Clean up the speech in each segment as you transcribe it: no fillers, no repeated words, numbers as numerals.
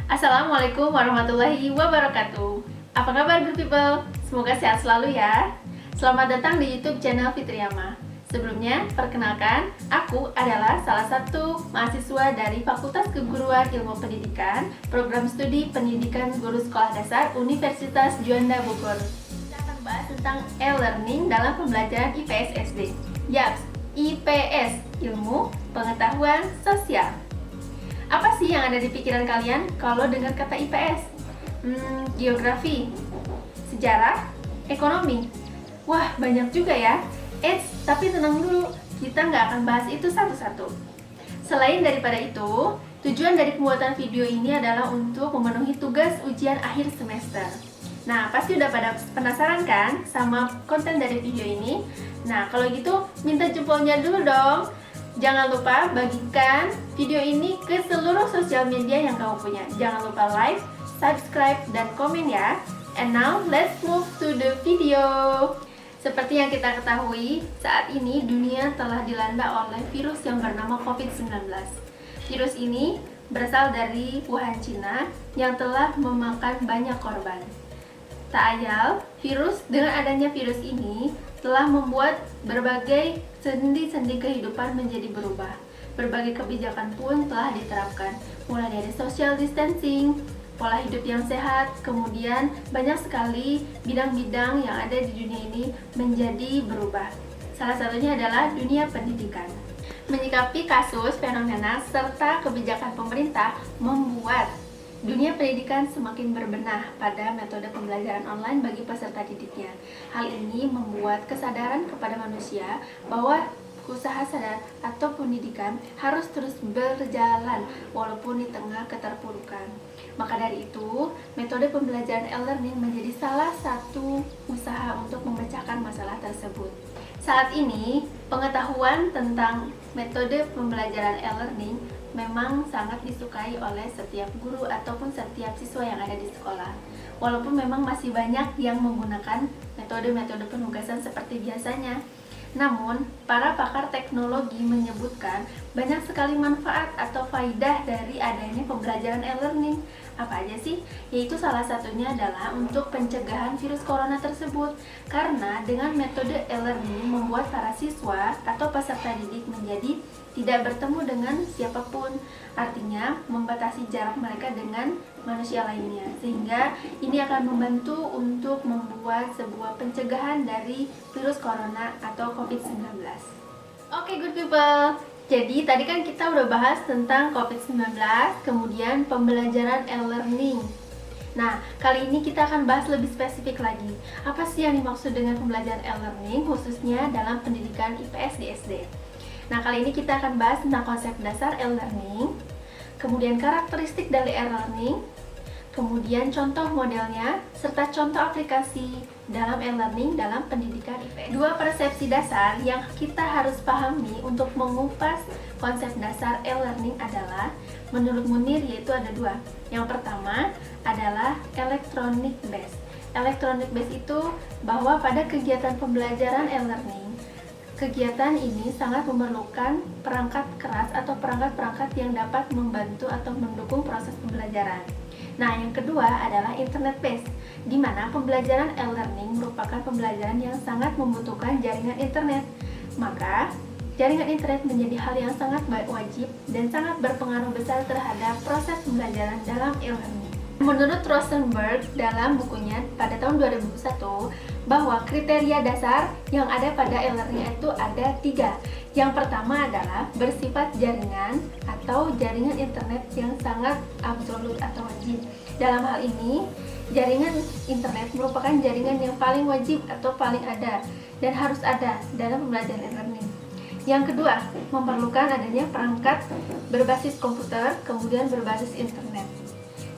Assalamualaikum warahmatullahi wabarakatuh. Apa kabar good people? Semoga sehat selalu ya. Selamat datang di YouTube channel Fitriama. Sebelumnya, perkenalkan, aku adalah salah satu mahasiswa dari Fakultas Keguruan Ilmu Pendidikan, Program Studi Pendidikan Guru Sekolah Dasar Universitas Juanda Bogor. Kita akan bahas tentang e-learning dalam pembelajaran IPS SD. Yaps, IPS, Ilmu Pengetahuan Sosial. Apa sih yang ada di pikiran kalian kalau dengar kata IPS? Geografi, sejarah, ekonomi. Wah, banyak juga ya. Tapi tenang dulu, kita nggak akan bahas itu satu-satu. Selain daripada itu, tujuan dari pembuatan video ini adalah untuk memenuhi tugas ujian akhir semester. Nah, pasti udah pada penasaran kan sama konten dari video ini? Nah, kalau gitu minta jempolnya dulu dong. Jangan lupa bagikan video ini ke seluruh sosial media yang kamu punya. Jangan lupa like, subscribe, dan komen ya. And now, let's move to the video. Seperti yang kita ketahui, saat ini dunia telah dilanda oleh virus yang bernama COVID-19. Virus ini berasal dari Wuhan, Cina, yang telah memakan banyak korban. Tak ayal, dengan adanya virus ini telah membuat berbagai sendi-sendi kehidupan menjadi berubah. Berbagai kebijakan pun telah diterapkan, mulai dari social distancing, pola hidup yang sehat, kemudian banyak sekali bidang-bidang yang ada di dunia ini menjadi berubah. Salah satunya adalah dunia pendidikan. Menyikapi kasus, fenomena, serta kebijakan pemerintah membuat dunia pendidikan semakin berbenah pada metode pembelajaran online bagi peserta didiknya. Hal ini membuat kesadaran kepada manusia bahwa usaha sadar atau pendidikan harus terus berjalan walaupun di tengah keterpurukan. Maka dari itu, metode pembelajaran e-learning menjadi salah satu usaha untuk memecahkan masalah tersebut. Saat ini, pengetahuan tentang metode pembelajaran e-learning memang sangat disukai oleh setiap guru ataupun setiap siswa yang ada di sekolah. Walaupun memang masih banyak yang menggunakan metode-metode penugasan seperti biasanya. Namun, para pakar teknologi menyebutkan banyak sekali manfaat atau faidah dari adanya pembelajaran e-learning. Apa aja sih? Yaitu salah satunya adalah untuk pencegahan virus corona tersebut. Karena dengan metode e-learning membuat para siswa atau peserta didik menjadi tidak bertemu dengan siapapun. Artinya, membatasi jarak mereka dengan manusia lainnya. Sehingga ini akan membantu untuk membuat sebuah pencegahan dari virus corona atau COVID-19. Oke, good people. Jadi tadi kan kita udah bahas tentang COVID-19, kemudian pembelajaran e-learning. Nah, kali ini kita akan bahas lebih spesifik lagi. Apa sih yang dimaksud dengan pembelajaran e-learning, khususnya dalam pendidikan IPS di SD? Nah, kali ini kita akan bahas tentang konsep dasar e-learning, kemudian karakteristik dari e-learning, kemudian contoh modelnya, serta contoh aplikasi dalam e-learning dalam pendidikan IPS. Dua persepsi dasar yang kita harus pahami untuk mengupas konsep dasar e-learning adalah, menurut Munir, yaitu ada dua. Yang pertama adalah electronic based. Electronic based itu bahwa pada kegiatan pembelajaran e-learning, kegiatan ini sangat memerlukan perangkat keras atau perangkat-perangkat yang dapat membantu atau mendukung proses pembelajaran. Nah, yang kedua adalah internet based, di mana pembelajaran e-learning merupakan pembelajaran yang sangat membutuhkan jaringan internet. Maka, jaringan internet menjadi hal yang sangat wajib dan sangat berpengaruh besar terhadap proses pembelajaran dalam e-learning. Menurut Rosenberg dalam bukunya pada tahun 2001, bahwa kriteria dasar yang ada pada e-learning itu ada 3. Yang pertama adalah bersifat jaringan atau jaringan internet yang sangat absolut atau wajib. Dalam hal ini, jaringan internet merupakan jaringan yang paling wajib atau paling ada dan harus ada dalam pembelajaran e-learning. Yang kedua, memerlukan adanya perangkat berbasis komputer, kemudian berbasis internet.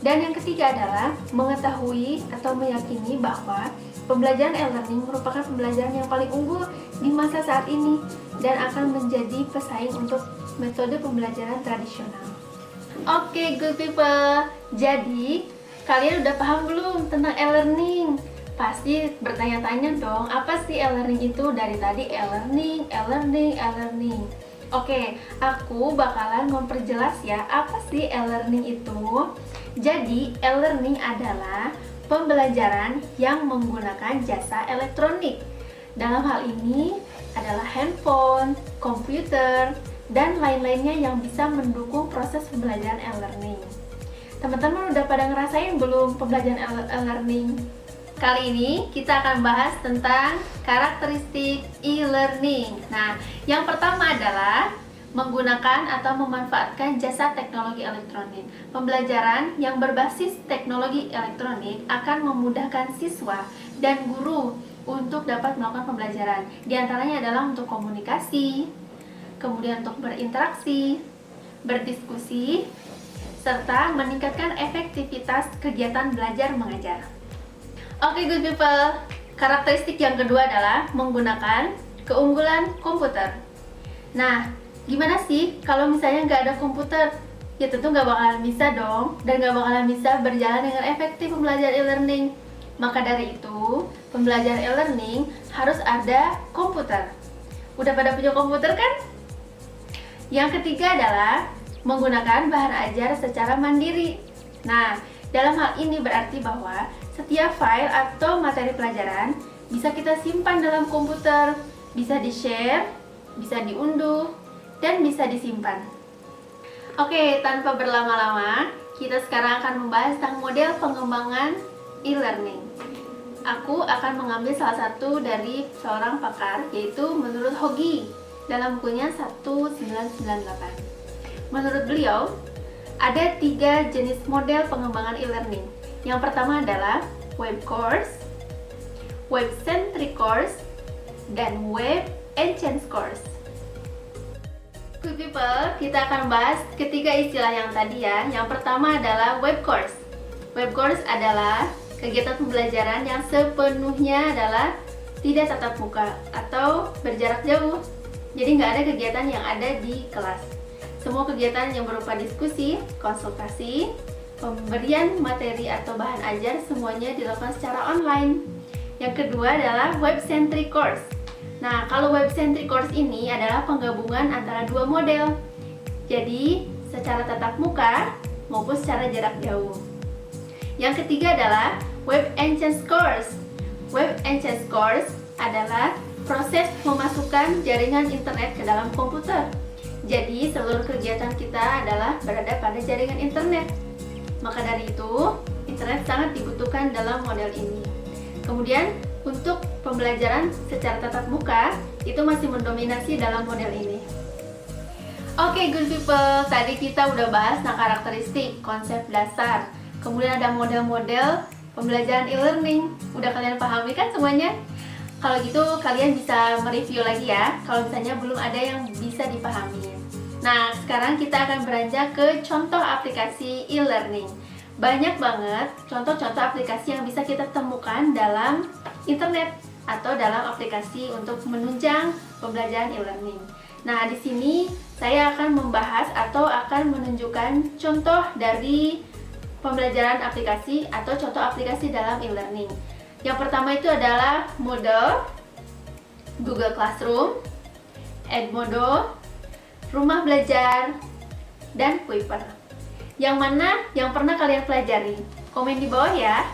Dan yang ketiga adalah mengetahui atau meyakini bahwa pembelajaran e-learning merupakan pembelajaran yang paling unggul di masa saat ini dan akan menjadi pesaing untuk metode pembelajaran tradisional. Oke, good people. Jadi, kalian udah paham belum tentang e-learning? Pasti bertanya-tanya dong, apa sih e-learning itu? Dari tadi e-learning, e-learning, e-learning. Oke, aku bakalan memperjelas ya, apa sih e-learning itu? Jadi, e-learning adalah pembelajaran yang menggunakan jasa elektronik. Dalam hal ini adalah handphone, komputer, dan lain-lainnya yang bisa mendukung proses pembelajaran e-learning. Teman-teman udah pada ngerasain belum pembelajaran e-learning? Kali ini kita akan bahas tentang karakteristik e-learning. Nah, yang pertama adalah menggunakan atau memanfaatkan jasa teknologi elektronik. Pembelajaran yang berbasis teknologi elektronik akan memudahkan siswa dan guru untuk dapat melakukan pembelajaran. Di antaranya adalah untuk komunikasi, kemudian untuk berinteraksi, berdiskusi, serta meningkatkan efektivitas kegiatan belajar mengajar. Oke, good people, karakteristik yang kedua adalah menggunakan keunggulan komputer. Nah, gimana sih kalau misalnya nggak ada komputer? Ya tentu nggak bakalan bisa dong, dan nggak bakalan bisa berjalan dengan efektif pembelajaran e-learning. Maka dari itu, pembelajaran e-learning harus ada komputer. Udah pada punya komputer kan? Yang ketiga adalah menggunakan bahan ajar secara mandiri. Nah, dalam hal ini berarti bahwa setiap file atau materi pelajaran bisa kita simpan dalam komputer, bisa di-share, bisa diunduh, dan bisa disimpan. Oke, tanpa berlama-lama, kita sekarang akan membahas tentang model pengembangan e-learning. Aku akan mengambil salah satu dari seorang pakar, yaitu menurut Hogi, dalam bukunya 1998. Menurut beliau, ada 3 jenis model pengembangan e-learning. Yang pertama adalah web course, web-centric course, dan web-enhanced course. Good people, kita akan bahas ketiga istilah yang tadi ya. Yang pertama adalah web course. Web course adalah kegiatan pembelajaran yang sepenuhnya adalah tidak tatap muka atau berjarak jauh. Jadi nggak ada kegiatan yang ada di kelas. Semua kegiatan yang berupa diskusi, konsultasi, pemberian materi atau bahan ajar semuanya dilakukan secara online. Yang kedua adalah web-centric course. Nah, kalau web-centric course ini adalah penggabungan antara dua model. Jadi, secara tatap muka maupun secara jarak jauh. Yang ketiga adalah web-enhanced course. Web-enhanced course adalah proses memasukkan jaringan internet ke dalam komputer. Jadi, seluruh kegiatan kita adalah berada pada jaringan internet. Maka dari itu, internet sangat dibutuhkan dalam model ini. Kemudian, untuk pembelajaran secara tatap muka, itu masih mendominasi dalam model ini. Oke, good people, tadi kita udah bahas tentang karakteristik, konsep dasar. Kemudian ada model-model pembelajaran e-learning. Udah kalian pahami kan semuanya? Kalau gitu, kalian bisa mereview lagi ya, kalau misalnya belum ada yang bisa dipahami. Nah, sekarang kita akan beranjak ke contoh aplikasi e-learning. Banyak banget contoh-contoh aplikasi yang bisa kita temukan dalam internet atau dalam aplikasi untuk menunjang pembelajaran e-learning. Nah, di sini saya akan membahas atau akan menunjukkan contoh dari pembelajaran aplikasi atau contoh aplikasi dalam e-learning. Yang pertama itu adalah Moodle, Google Classroom, Edmodo, Rumah Belajar, dan Kuiper. Yang mana yang pernah kalian pelajari? Komen di bawah ya.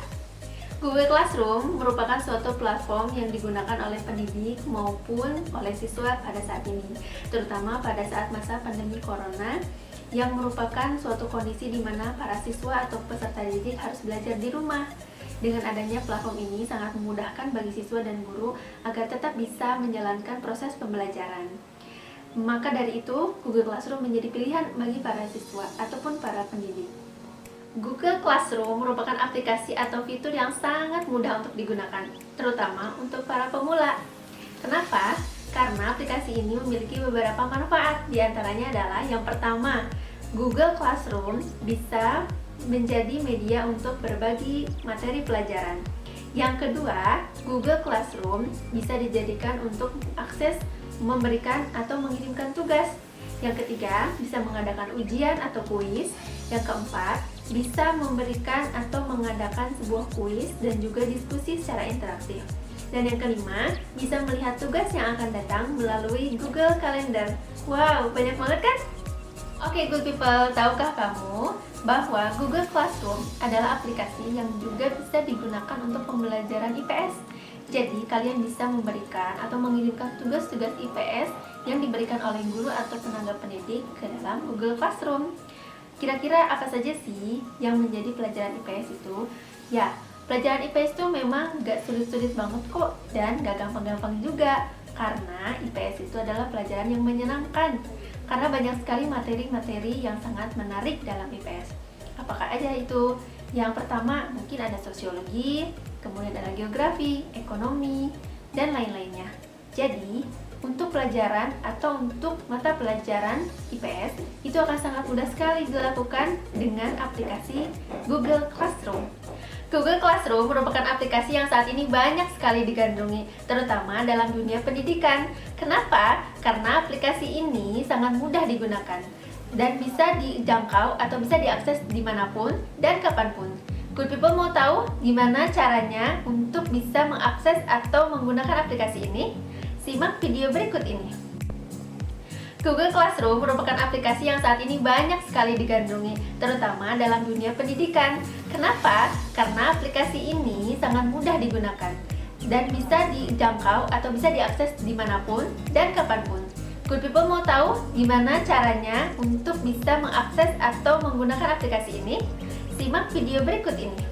Google Classroom merupakan suatu platform yang digunakan oleh pendidik maupun oleh siswa pada saat ini, terutama pada saat masa pandemi corona, yang merupakan suatu kondisi di mana para siswa atau peserta didik harus belajar di rumah. Dengan adanya platform ini sangat memudahkan bagi siswa dan guru agar tetap bisa menjalankan proses pembelajaran. Maka dari itu, Google Classroom menjadi pilihan bagi para siswa ataupun para pendidik. Google Classroom merupakan aplikasi atau fitur yang sangat mudah untuk digunakan, terutama untuk para pemula. Kenapa? Karena aplikasi ini memiliki beberapa manfaat. Di antaranya adalah yang pertama, Google Classroom bisa menjadi media untuk berbagi materi pelajaran. Yang kedua, Google Classroom bisa dijadikan untuk akses memberikan atau mengirimkan tugas. Yang ketiga, bisa mengadakan ujian atau kuis. Yang keempat, bisa memberikan atau mengadakan sebuah kuis dan juga diskusi secara interaktif. Dan yang kelima, bisa melihat tugas yang akan datang melalui Google Calendar. Wow, banyak banget kan? Oke, good people, tahukah kamu bahwa Google Classroom adalah aplikasi yang juga bisa digunakan untuk pembelajaran IPS? Jadi, kalian bisa memberikan atau mengirimkan tugas-tugas IPS yang diberikan oleh guru atau tenaga pendidik ke dalam Google Classroom. Kira-kira apa saja sih yang menjadi pelajaran IPS itu? Ya, pelajaran IPS itu memang gak sulit-sulit banget kok, dan gak gampang-gampang juga. Karena IPS itu adalah pelajaran yang menyenangkan. Karena banyak sekali materi-materi yang sangat menarik dalam IPS. Apakah aja itu? Yang pertama mungkin ada sosiologi, kemudian ada geografi, ekonomi, dan lain-lainnya. Jadi, untuk pelajaran atau untuk mata pelajaran IPS itu akan sangat mudah sekali dilakukan dengan aplikasi Google Classroom. Google Classroom merupakan aplikasi yang saat ini banyak sekali digandrungi, terutama dalam dunia pendidikan. Kenapa? Karena aplikasi ini sangat mudah digunakan dan bisa dijangkau atau bisa diakses dimanapun dan kapanpun. Good people mau tahu gimana caranya untuk bisa mengakses atau menggunakan aplikasi ini? Simak video berikut ini. Google Classroom merupakan aplikasi yang saat ini banyak sekali digandrungi, terutama dalam dunia pendidikan. Kenapa? Karena aplikasi ini sangat mudah digunakan dan bisa dijangkau atau bisa diakses dimanapun dan kapanpun. Good people mau tahu gimana caranya untuk bisa mengakses atau menggunakan aplikasi ini? Simak video berikut ini.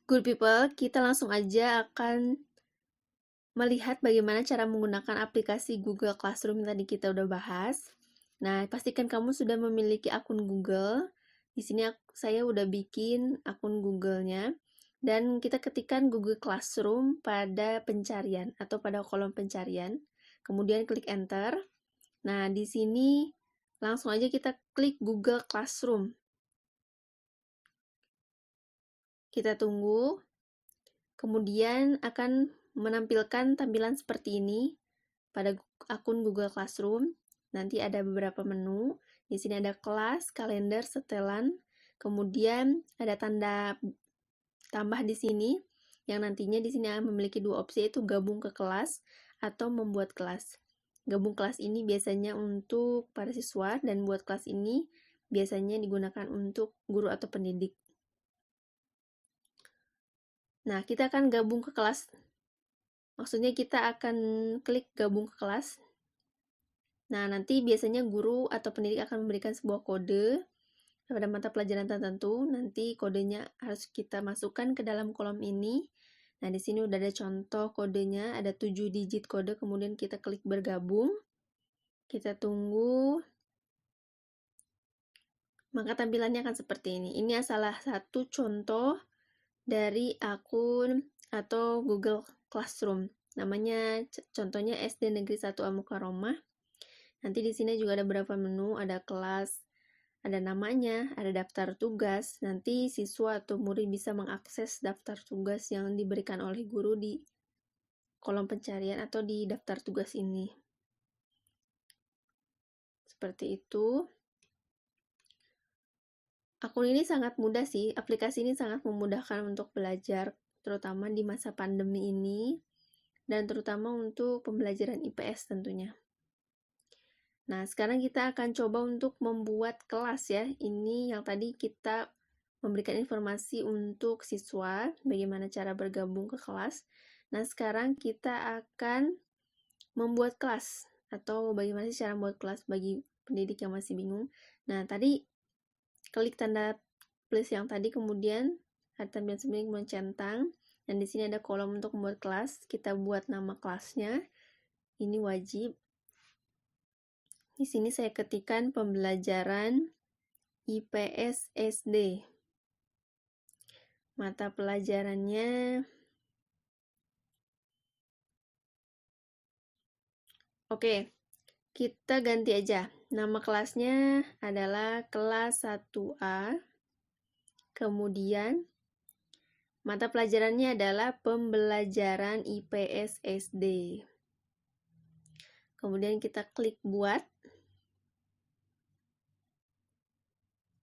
Good people, kita langsung aja akan melihat bagaimana cara menggunakan aplikasi Google Classroom yang tadi kita udah bahas. Nah, pastikan kamu sudah memiliki akun Google. Di sini saya udah bikin akun Google-nya. Dan kita ketikkan Google Classroom pada pencarian atau pada kolom pencarian. Kemudian klik Enter. Nah, di sini langsung aja kita klik Google Classroom. Kita tunggu. Kemudian akan menampilkan tampilan seperti ini pada akun Google Classroom. Nanti ada beberapa menu. Di sini ada kelas, kalender, setelan. Kemudian ada tanda tambah di sini yang nantinya di sini memiliki dua opsi, yaitu gabung ke kelas atau membuat kelas. Gabung kelas ini biasanya untuk para siswa dan buat kelas ini biasanya digunakan untuk guru atau pendidik. Nah, kita akan gabung ke kelas. Maksudnya kita akan klik gabung ke kelas. Nah, nanti biasanya guru atau pendidik akan memberikan sebuah kode pada mata pelajaran tertentu. Nanti kodenya harus kita masukkan ke dalam kolom ini. Nah, di sini udah ada contoh kodenya, ada 7 digit kode, kemudian kita klik bergabung. Kita tunggu. Maka tampilannya akan seperti ini. Ini salah satu contoh dari akun atau Google Classroom. Namanya contohnya SD Negeri 1 Amukaromah. Nanti di sini juga ada beberapa menu, ada kelas, ada namanya, ada daftar tugas. Nanti siswa atau murid bisa mengakses daftar tugas yang diberikan oleh guru di kolom pencarian atau di daftar tugas ini. Seperti itu. Akun ini sangat mudah sih, aplikasi ini sangat memudahkan untuk belajar, terutama di masa pandemi ini, dan terutama untuk pembelajaran IPS tentunya. Nah, sekarang kita akan coba untuk membuat kelas ya. Ini yang tadi kita memberikan informasi untuk siswa, bagaimana cara bergabung ke kelas. Nah, sekarang kita akan membuat kelas, atau bagaimana sih cara membuat kelas bagi pendidik yang masih bingung. Nah, tadi klik tanda plus yang tadi, kemudian ada tampilan seperti mencentang, dan di sini ada kolom untuk membuat kelas. Kita buat nama kelasnya, ini wajib. Di sini saya ketikkan pembelajaran IPS SD. Mata pelajarannya, oke, kita ganti aja. Nama kelasnya adalah kelas 1A. Kemudian mata pelajarannya adalah pembelajaran IPS SD. Kemudian kita klik buat.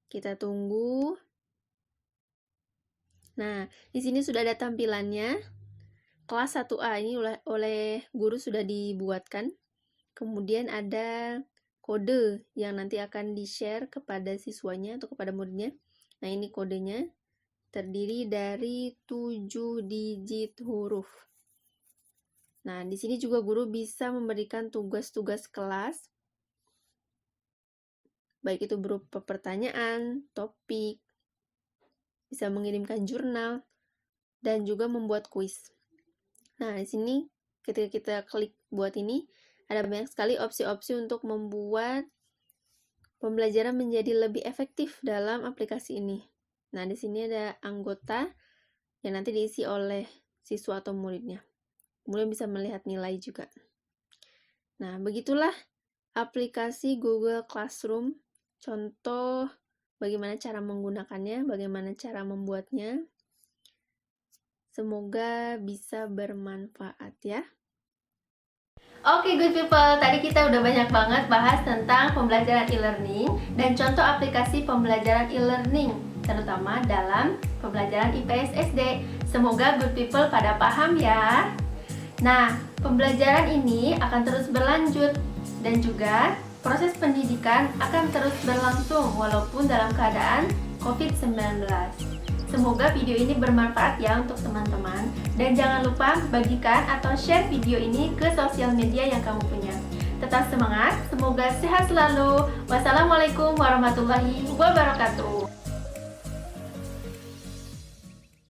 Kita tunggu. Nah, di sini sudah ada tampilannya. Kelas 1A ini oleh guru sudah dibuatkan. Kemudian ada kode yang nanti akan di-share kepada siswanya atau kepada muridnya. Nah, ini kodenya. Terdiri dari 7 digit huruf. Nah, di sini juga guru bisa memberikan tugas-tugas kelas, baik itu berupa pertanyaan, topik, bisa mengirimkan jurnal, dan juga membuat kuis. Nah, di sini ketika kita klik buat ini, ada banyak sekali opsi-opsi untuk membuat pembelajaran menjadi lebih efektif dalam aplikasi ini. Nah, di sini ada anggota yang nanti diisi oleh siswa atau muridnya. Kemudian bisa melihat nilai juga. Nah, begitulah aplikasi Google Classroom. Contoh bagaimana cara menggunakannya, bagaimana cara membuatnya. Semoga bisa bermanfaat ya. Oke good people, tadi kita udah banyak banget bahas tentang pembelajaran e-learning dan contoh aplikasi pembelajaran e-learning, terutama dalam pembelajaran IPS SD. Semoga good people pada paham ya. Nah, pembelajaran ini akan terus berlanjut dan juga proses pendidikan akan terus berlangsung walaupun dalam keadaan COVID-19. Semoga video ini bermanfaat ya untuk teman-teman, dan jangan lupa bagikan atau share video ini ke sosial media yang kamu punya. Tetap semangat, semoga sehat selalu. Wassalamualaikum warahmatullahi wabarakatuh.